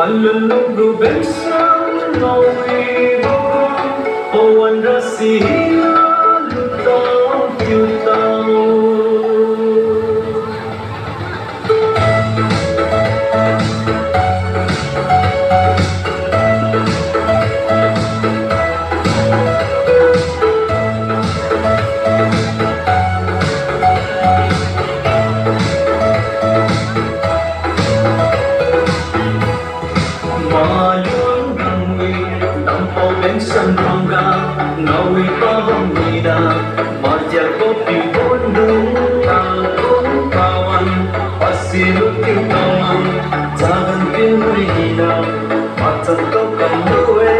Menunggu besok ngawi awan rahasia lupa kita. Sân bangga ngawi pahangina marja kopi bondong kalung kawan pasilut kawan jangan kemurina macam kau kamue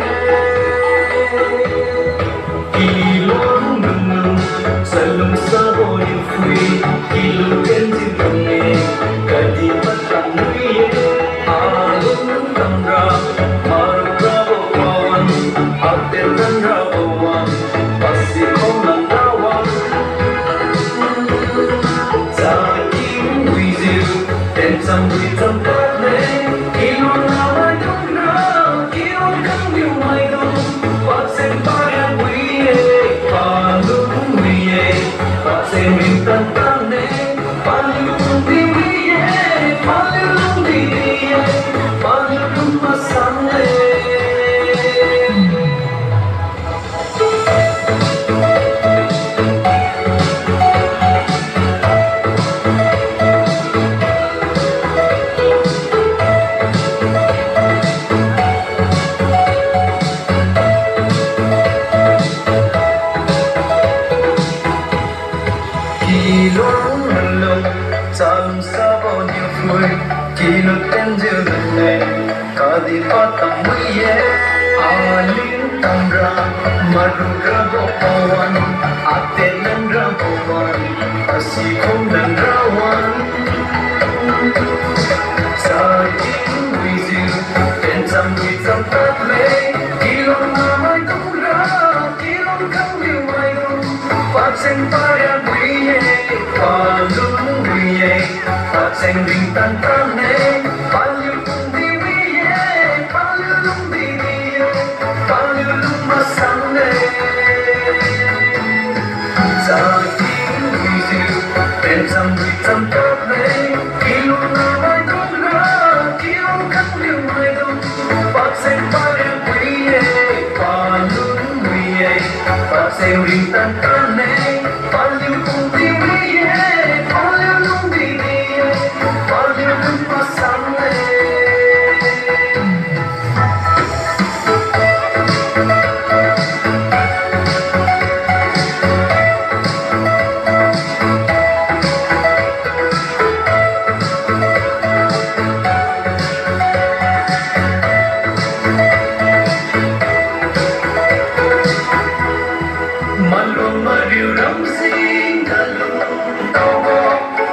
kilong nunung selum saboi fui kilong kenji bunge kadi patang nuye alung kamra maru bravo kawan Aten dan rawan pasti kau menawan Saking wizir dan sambil tempatnya Ilon nama dungna Ilon kang diumai dong Paseng payah wiye Palung wiye Paseng bintang tane Palung di wiye Palung di wiye Palung masangnya Kilong melong salam sabon như vui kilo tên dư lần này kadi patang muye alin tamra madura bokawan atenan rawan asikum dan rawan saking wizir pensam hitam tatle kilong namai tumra kilong kang liwai dong paseng payah Palung wiye, paseng bintang tane, palung di wiye, palung di wiye, palung masane. Saking wizir, pensam hitam taple, kilong namai dongra, kilong kang liwai dong, paseng payah wiye, palung wiye, paseng bintang tane, palung di wiye.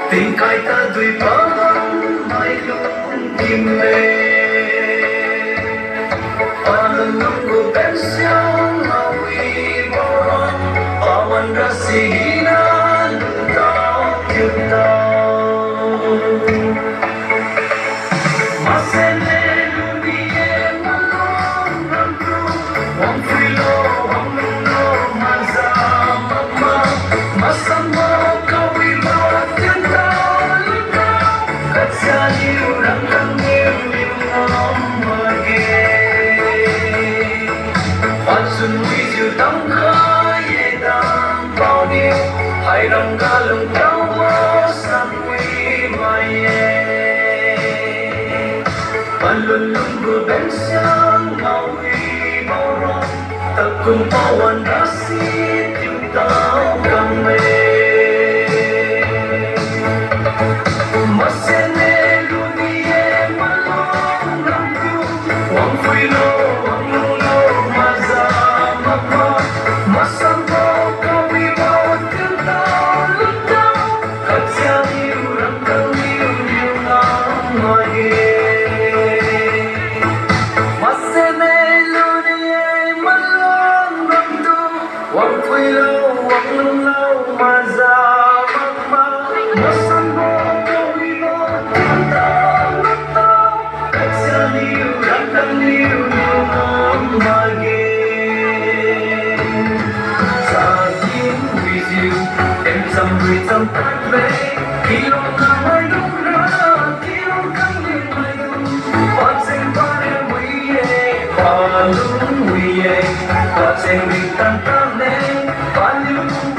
Tingkai ta dui pahang mai lung kimle Panunggu pensiang ngawi borong awan rasihina lutau kita Masene dunie malong rangku Wang filo wang luno maza mama Masama kawi bawat Katsani urang kang ngom mage Patsun wizyu tang khaye dang bao niu Hai rang galung tao mo sang wi maye Palulunggu bensyang ngawi borong Takung pawan rasit yung tao kang me Masene dunie malong rangku Wang filo wang luno maza mama Masambo kawi bawat kentau lutau Katsiani urang kang liu-liu ngang maye Masene dunie malong rangku Wang filo wang luno maza mama Masambo you người dòng tan về khi lòng nào ai đúng ra khi lòng căng lên mai đúng phát sinh qua đêm quý và lúc quý và sinh bị tan tan lên và lưu